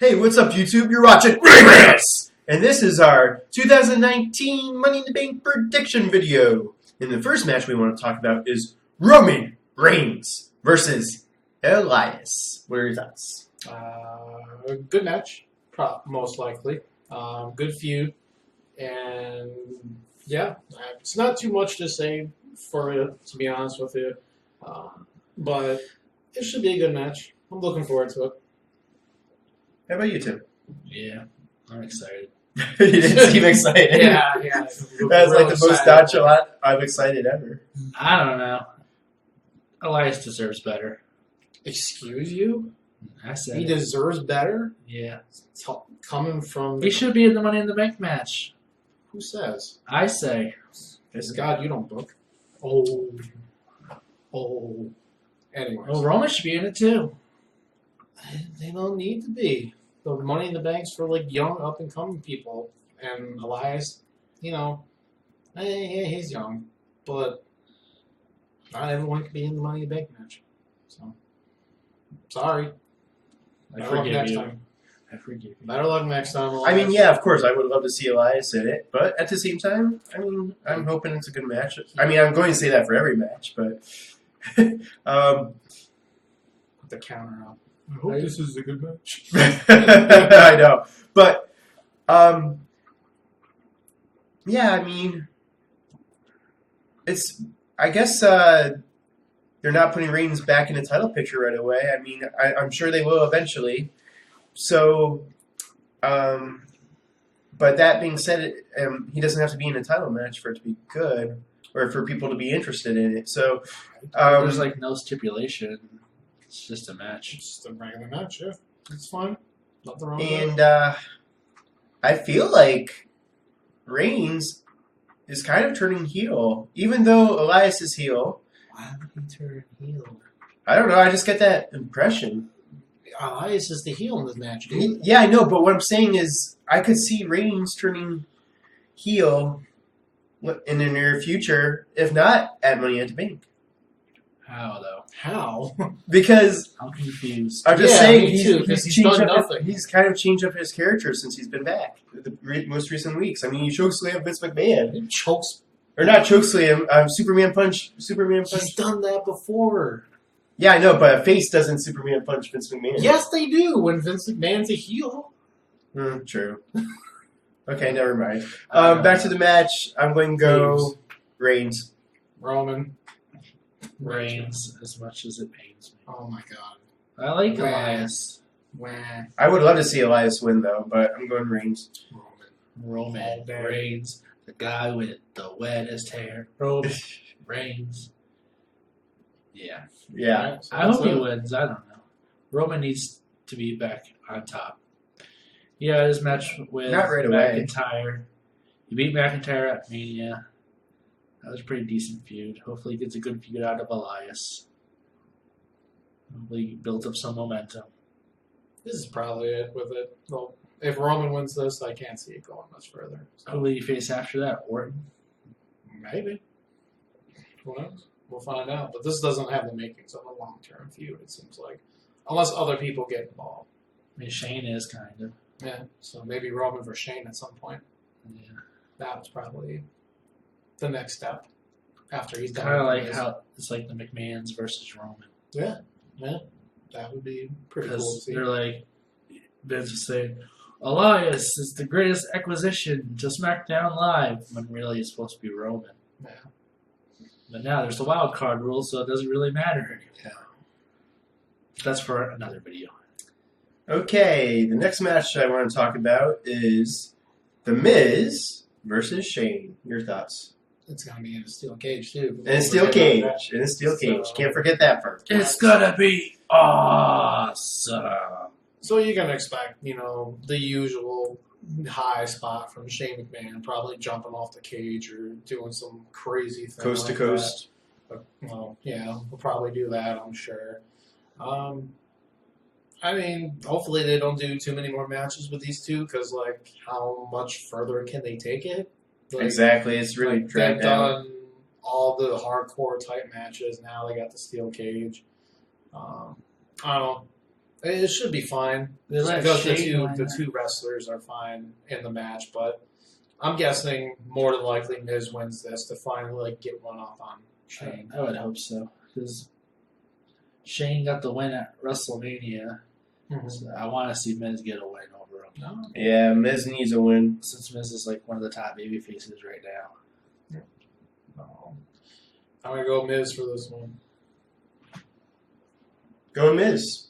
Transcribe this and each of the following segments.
Hey, what's up, YouTube? You're watching Reyes! And this is our 2019 Money in the Bank prediction video. And the first match we want to talk about is Roman Reigns versus Elias. What are your thoughts? Good match, most likely. Good feud. And, yeah, it's not too much to say for it, to be honest with you. But it should be a good match. I'm looking forward to it. How about you, Tim? Yeah, I'm excited. You didn't seem excited. Yeah. That's like the most nonchalant I'm excited ever. I don't know. Elias deserves better. Excuse you? I said He it. deserves better? Yeah. Coming from... He should be in the Money in the Bank match. Who says? I say. God, you don't book. Oh. Anyways. Well, Roman should be in it too. They don't need to be. The Money in the Bank's for like young, up and coming people. And Elias, he's young, but not everyone can be in the Money in the Bank match. So, sorry. I Better luck forgive next you. time. I forgive you. Better luck next time, Elias. I mean, yeah, of course, I would love to see Elias in it, but at the same time, I mean, I'm hoping it's a good match. I mean, I'm going to say that for every match, but Put the counter up. I hope this is a good match. I know, but yeah, I mean, it's. I guess they're not putting Reigns back in the title picture right away. I mean, I'm sure they will eventually. So, but that being said, he doesn't have to be in a title match for it to be good or for people to be interested in it. So, There's like no stipulation. It's just a match. It's just a regular match, yeah. It's fine. Nothing wrong with and I feel like Reigns is kind of turning heel, even though Elias is heel. Why would he turn heel? I don't know. I just get that impression. Elias is the heel in this match, dude. Yeah, I know, but what I'm saying is I could see Reigns turning heel in the near future, if not at Money in the Bank. How though? How? Because I'm confused. I'm just Yeah, saying me too, 'cause he's changed done up nothing. he's kind of changed up his character since he's been back the most recent weeks. I mean, he chokeslammed Vince McMahon. He chokes. Or not chokeslam, Superman punch. He's done that before. Yeah, I know, but a face doesn't Superman punch Vince McMahon. Yes, they do when Vince McMahon's a heel. True. Okay, never mind. Back to the match. I'm going to go Reigns. Roman. Reigns, as much as it pains me. Oh my god. I like Wah. Elias. Wah. I would love to see Elias win, though, but I'm going Reigns. Roman All day. Reigns, the guy with the wettest hair. Roman Reigns. Yeah. Yeah. So I hope he that's it. wins. I don't know. Roman needs to be back on top. Yeah, his match with Not right away. McIntyre. He beat McIntyre at Mania. That was a pretty decent feud. Hopefully he gets a good feud out of Elias. Hopefully he builds up some momentum. This is probably it with it. Well, if Roman wins this, I can't see it going much further. So Who will he face after that? Orton? maybe. Who knows? We'll find out. But this doesn't have the makings of a long-term feud, it seems like. Unless other people get involved. I mean, Shane is kind of. Yeah, so maybe Roman for Shane at some point. Yeah. That was probably the next step after he's done. Kind of with like this. how it's like the McMahons versus Roman. Yeah, that would be pretty cool to Because see. they're like, Vince is saying, Elias is the greatest acquisition to SmackDown Live, when really it's supposed to be Roman. Yeah. But now there's the wild card rule, so it doesn't really matter. Yeah. That's for another video. Okay, the next match I want to talk about is The Miz versus Shane. Your thoughts? It's going to be in a steel cage, too. In a steel cage. In a steel cage. Can't forget that part. It's gonna be awesome. So you're going to expect, the usual high spot from Shane McMahon, probably jumping off the cage or doing some crazy thing. Coast to like coast. that. Well, yeah, we'll probably do that, I'm sure. I mean, hopefully they don't do too many more matches with these two, because, how much further can they take it? Exactly. It's really dragged they've out. done all the hardcore type matches. Now they got the steel cage. I don't know. It should be fine. They let Because Shane win. the two wrestlers are fine in the match, but I'm guessing more than likely Miz wins this to finally get one up on Shane. I would hope so, because Shane got the win at WrestleMania. So I want to see Miz get a win over him. No. Yeah, Miz needs a win. Since Miz is like one of the top baby faces right now. I'm gonna go Miz for this one. Go Miz.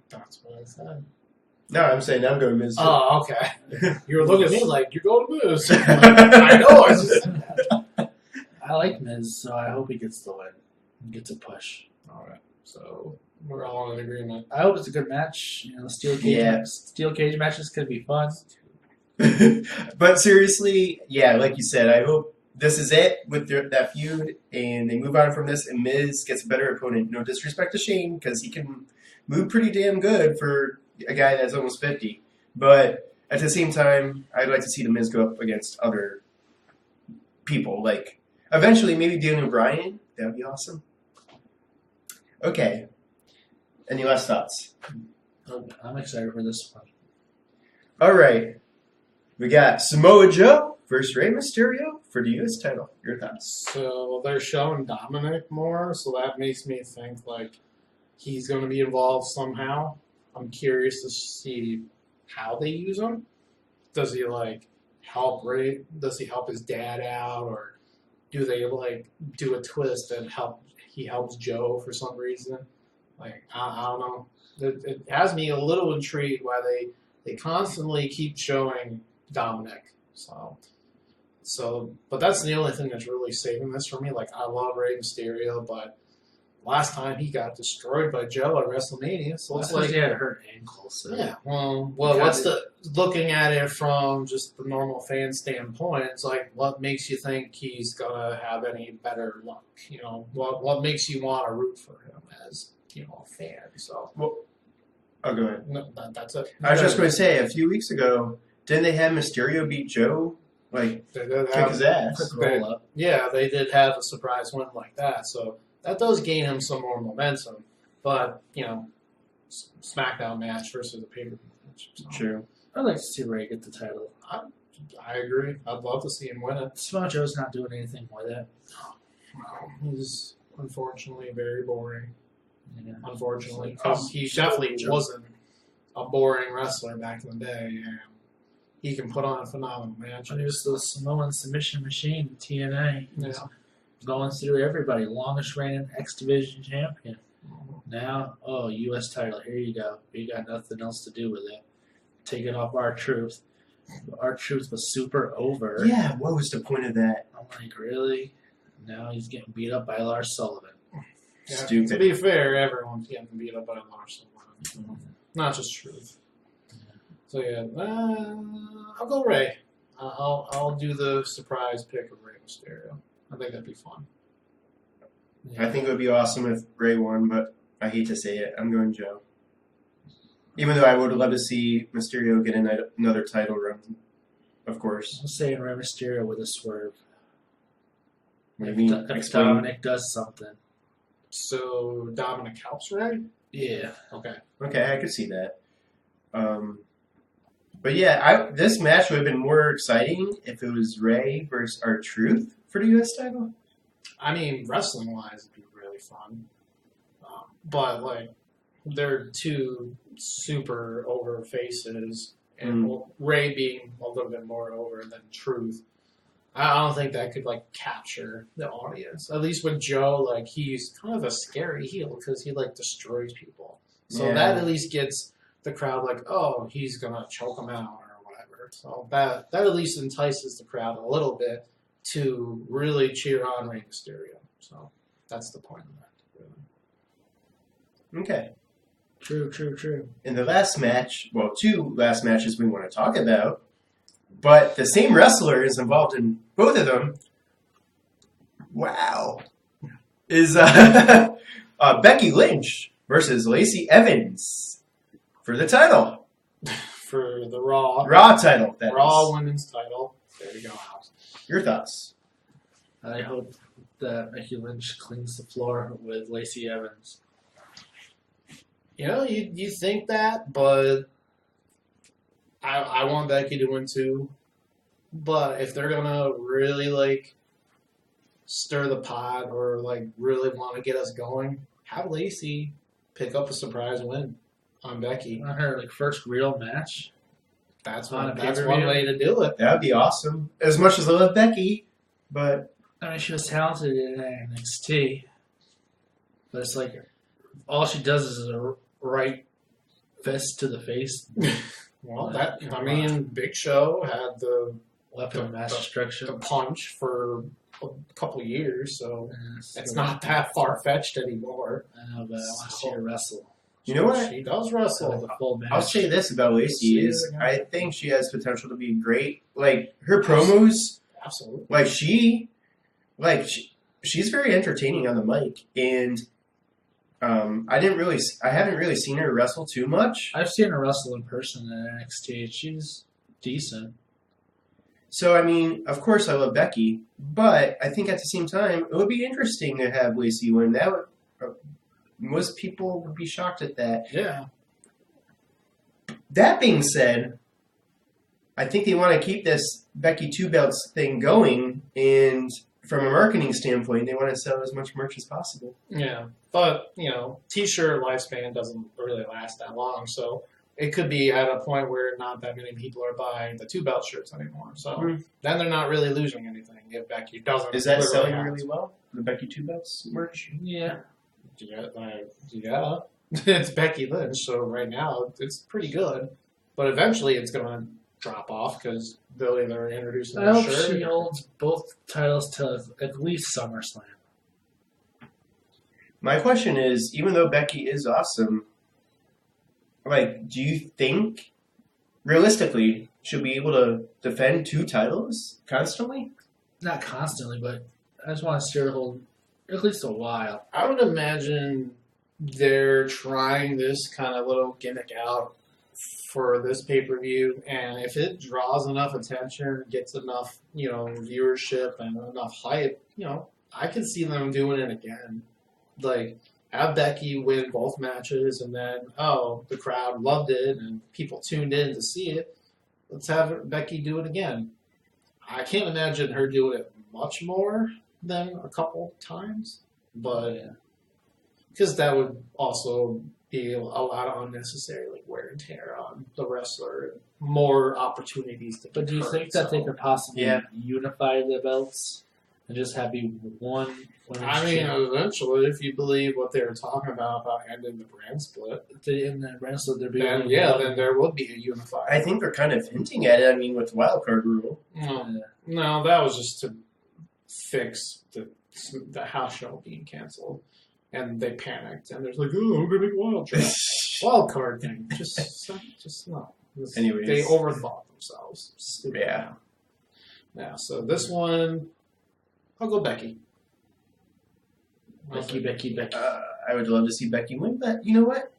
That's what I said. No, I'm saying I'm going Miz. Too. Oh, okay. You were looking at me like you're going to Miz. I know. I just said that. I like Miz, so I hope he gets the win and gets a push. All right. So we're all in agreement. I hope it's a good match. You know, the steel cage matches could be fun. But seriously, yeah, like you said, I hope this is it with that feud, and they move on from this, and Miz gets a better opponent. No disrespect to Shane, because he can move pretty damn good for a guy that's almost 50. But at the same time, I'd like to see the Miz go up against other people. Like, eventually, maybe Daniel Bryan. That would be awesome. Okay. Any last thoughts? I'm excited for this one. All right. We got Samoa Joe versus Rey Mysterio for the U.S. title. Your thoughts? So they're showing Dominic more, so that makes me think like he's going to be involved somehow. I'm curious to see how they use him. Does he like help Ray? Does he help his dad out, or do they like do a twist and he helps Joe for some reason? Like I don't know. It has me a little intrigued why they constantly keep showing Dominic. So, but that's the only thing that's really saving this for me. Like, I love Rey Mysterio, but last time he got destroyed by Joe at WrestleMania, so it's like he had a hurt ankle. So yeah. Well, what's looking at it from just the normal fan standpoint? It's like, what makes you think he's gonna have any better luck? You know, what makes you want to root for him as a fan? So, Well, oh, go ahead. no, that's it. I was just going to say, a few weeks ago, didn't they have Mysterio beat Joe? Like, They did kick have- his ass. roll up. Yeah, they did have a surprise win like that, so that does gain him some more momentum. But, SmackDown match versus a pay-per-view match. So. True. I'd like to see Ray get the title. I agree. I'd love to see him win it. Samoa Joe's not doing anything with it. He's unfortunately very boring. Yeah. Unfortunately, because he definitely wasn't a boring wrestler back in the day. And he can put on a phenomenal match. When he was the Samoan submission machine, TNA, Yeah. going through everybody, longest reigning X Division champion. Now, U.S. title, here you go. We got nothing else to do with it. Take it off R-Truth. R-Truth was super over. Yeah, what was the point of that? I'm like, really? Now he's getting beat up by Lars Sullivan. Yeah, Stupid. To be fair, everyone's getting beat up by Lars Sullivan. Not just Truth. So yeah, I'll go Ray. I'll do the surprise pick of Rey Mysterio. I think that'd be fun. I think it would be awesome if Ray won, but I hate to say it. I'm going Joe. Even though I would love to see Mysterio get another title run, of course. I'm saying Rey Mysterio with a swerve. What do you mean? If Explain. Dominic does something. So Dominic helps Ray? Yeah. Okay. Okay, I could see that. But yeah, this match would have been more exciting if it was Ray versus R-Truth for the U.S. title. I mean, wrestling wise, it'd be really fun. But like, they're two super over faces, and Ray being a little bit more over than Truth. I don't think that could like capture the audience. At least with Joe, like he's kind of a scary heel because he like destroys people. So Yeah. that at least gets the crowd like, oh, he's gonna choke them out or whatever. So that at least entices the crowd a little bit to really cheer on Rey Mysterio. So that's the point of that. Really. Okay. True. In the last match, well, two last matches we want to talk about, but the same wrestler is involved in both of them. Wow. Is Becky Lynch versus Lacey Evans for the title. For the Raw Title. That Raw is. Women's title. There you go, House. Your thoughts? I hope that Becky Lynch cleans the floor with Lacey Evans. You know, you think that, but I want Becky to win too. But if they're gonna really like stir the pot or like really want to get us going, have Lacey pick up a surprise win on Becky. On her like first real match. That's On a that's pay-per-view? one way to do it. That would be awesome. As much as I love Becky, but I mean, she was talented in NXT, but it's like all she does is a right fist to the face, Well, I mean, Big Show had the weapon of mass destruction. the punch for a couple years, so And it's not that far fetched anymore. I know, but I want to see her wrestle. you know what? She does So wrestle. the full match. I'll say this about Lacey We'll see is her I think she has potential to be great. Like her promos, Absolutely. like she's very entertaining on the mic, and I haven't really seen her wrestle too much. I've seen her wrestle in person at NXT. She's decent. So I mean, of course, I love Becky, but I think at the same time, it would be interesting to have Lacey win. That would, most people would be shocked at that. Yeah. That being said, I think they want to keep this Becky Two Belts thing going, and from a marketing standpoint, they want to sell as much merch as possible. Yeah. But, you know, T-shirt lifespan doesn't really last that long, so it could be at a point where not that many people are buying the two belt shirts anymore. So then they're not really losing anything if Becky doesn't. Is that literally selling have really to. well? The Becky Two Belts merch? Yeah. Yeah. It's Becky Lynch, so right now it's pretty good. But eventually it's going to drop off because they'll either introduce a I new hope shirt. she holds both titles till at least SummerSlam. My question is, even though Becky is awesome, like, do you think, realistically, she'll be able to defend two titles constantly? Not constantly, but I just want to see her hold at least a while. I would imagine they're trying this kind of little gimmick out for this pay-per-view, and if it draws enough attention, gets enough, viewership and enough hype, I can see them doing it again. Like, have Becky win both matches, and then, the crowd loved it, and people tuned in to see it. Let's have Becky do it again. I can't imagine her doing it much more than a couple times, but because that would also be a lot of unnecessary wear and tear on the wrestler, and more opportunities to. But do you think that they could possibly unify the belts and just have be one? I mean, eventually, if you believe what they were talking about ending the brand split, in the brand split, there'd be then there would be a unified. I think they're kind of hinting at it. I mean, with the wild card rule. No, that was just to fix the house show being canceled, and they panicked, and there's like, we're gonna make wild card thing. Just no. Anyways, they overthought themselves. Stupid. Yeah. Yeah. So this one, I'll go Becky. Becky. I would love to see Becky win, but you know what?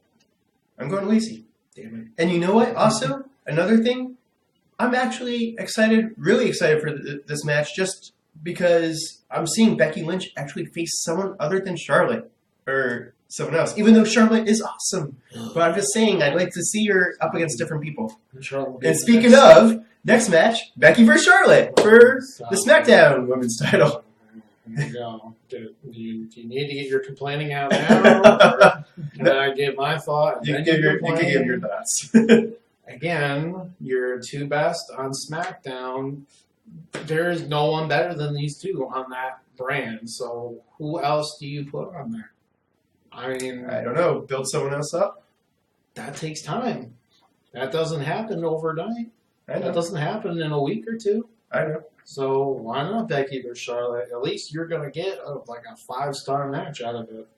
I'm going Lacey. Damn it. And you know what? Also, another thing, I'm actually really excited for this match, just because I'm seeing Becky Lynch actually face someone other than Charlotte or someone else, even though Charlotte is awesome. But I'm just saying, I'd like to see her up against different people. And speaking of, next match, Becky versus Charlotte for the SmackDown Women's title. There you go. Do you need to get your complaining out now? Or can I give my thought? You can give your thoughts. Again, your two best on SmackDown. There is no one better than these two on that brand. So who else do you put on there? I mean, I don't know. Build someone else up? That takes time. That doesn't happen overnight. I know. That doesn't happen in a week or two. I know. So why not Becky versus Charlotte? At least you're going to get a 5-star match out of it.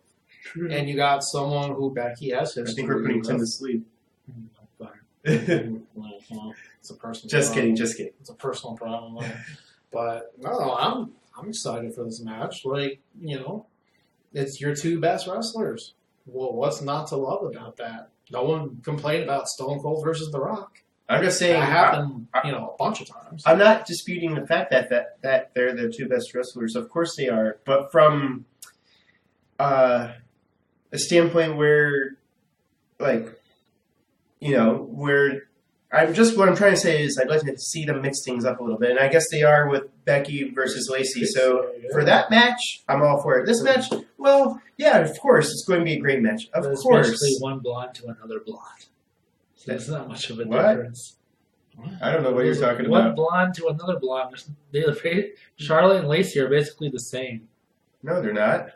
And you got someone who Becky has history. I think we're putting Tim to sleep. It's a personal Just problem. kidding. It's a personal problem. But no, I'm excited for this match. It's your two best wrestlers. Well, what's not to love about that? No one complained about Stone Cold versus The Rock. I'm just saying, That happened, a bunch of times. I'm not disputing the fact that they're the two best wrestlers. Of course they are. But from a standpoint where like, where what I'm trying to say is I'd like to see them mix things up a little bit, and I guess they are with Becky versus Lacey. So for that match, I'm all for it. This match, well, yeah, of course, it's going to be a great match. Of It's course, basically one blonde to another blonde. So that's not much of a What? difference. I don't know what you're talking One about. blonde to another blonde. Charlotte and Lacey are basically the same. No, they're not.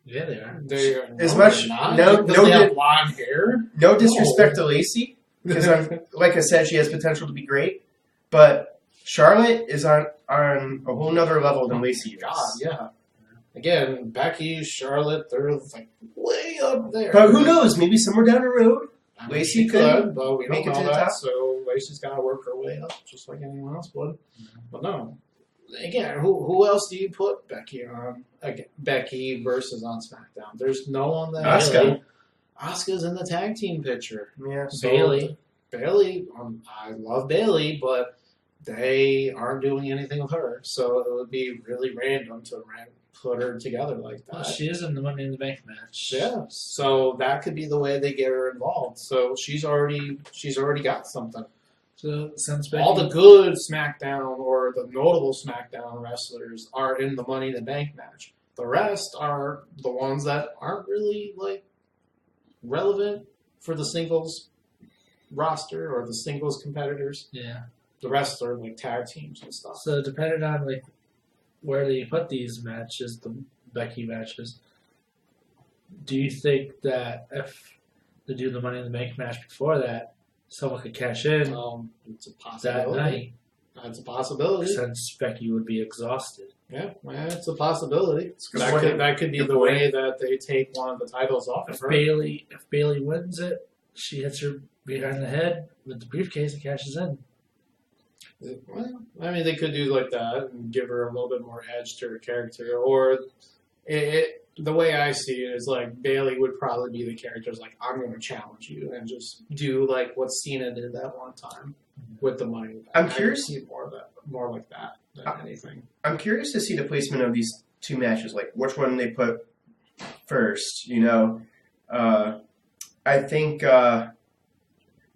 Yeah, they are. They are As no, much- they're not. no- Because no they have di- blonde hair. No disrespect to Lacey, because like I said, she has potential to be great, but Charlotte is on a whole nother level than Lacey is. God, yeah. Again, Becky, Charlotte, they're like way up there. But who knows? Maybe somewhere down the road, I mean, Lacey she could but we make don't it to know the that. top. So Lacey's got to work her way up, just like anyone else would. But no, again, who else do you put Becky on? Again, Becky versus on SmackDown. There's no one that Asuka. Asuka's in the tag team picture. Yeah. So Bayley. I love Bayley, but they aren't doing anything with her. So it would be really random to put her together like that. Well, she is in the Money in the Bank match. Yeah, so that could be the way they get her involved. So she's already got something. So since Becky, All the good SmackDown or the notable SmackDown wrestlers are in the Money in the Bank match. The rest are the ones that aren't really like relevant for the singles roster or the singles competitors. yeah. The rest are like tag teams and stuff. So depending on like where they put these matches, the Becky matches, do you think that if they do the Money in the Bank match before that, someone could cash in It's a that possibility. night That's a possibility. since Becky would be exhausted? Yeah, well, it's a possibility. good That point. that could be Good the point. way that they take one of the titles off of If her. Bayley wins it, she hits her behind the head with the briefcase and cashes in. Well, I mean, they could do like that and give her a little bit more edge to her character. Or the way I see it is like Bayley would probably be the character is like, I'm going to challenge you and just do like what Cena did that one time with the money. I'm I could curious- see more like that than anything. I'm curious to see the placement of these two matches, like which one they put first. I think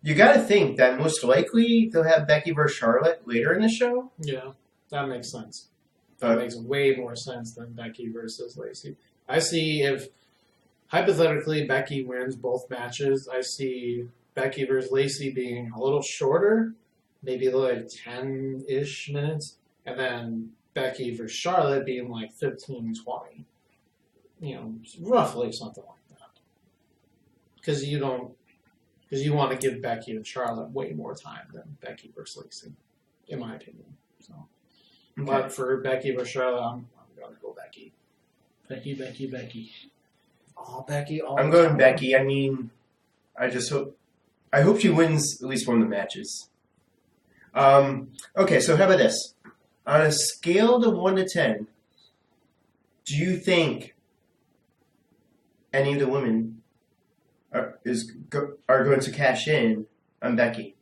you got to think that most likely they'll have Becky versus Charlotte later in the show. Yeah, that makes sense. That But makes way more sense than Becky versus Lacey. I see if, hypothetically, Becky wins both matches, I see Becky versus Lacey being a little shorter, maybe like 10-ish minutes, and then Becky versus Charlotte being like 15, 20. Roughly something like that. Because you want to give Becky and Charlotte way more time than Becky versus Lacey, in my opinion. So. okay. But for Becky versus Charlotte, I'm going to go Becky. Becky. Oh, Becky. I'm going Becky. I mean, I hope she wins at least one of the matches. Okay, so how about this? On a scale of 1 to 10, do you think any of the women are going to cash in on Becky?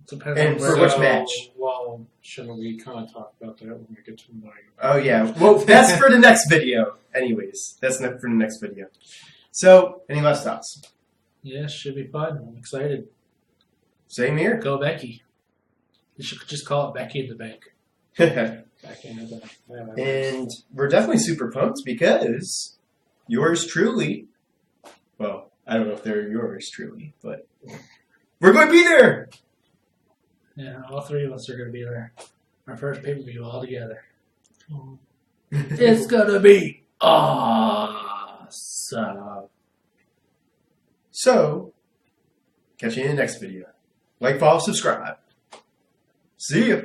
Depends And on for where which match? Well, shouldn't we kind of talk about that when we get to the money? Oh yeah, well that's for the next video. Anyways, that's not for the next video. So, any last thoughts? Yeah, should be fun. I'm excited. Same here. Go Becky. You should just call it Becky in the Bank. Back into the And we're definitely super pumped because yours truly, well, I don't know if they're yours truly, but we're going to be there. Yeah, all three of us are going to be there. Our first pay-per-view all together. It's going to be awesome. So, catch you in the next video. Like, follow, subscribe. See ya.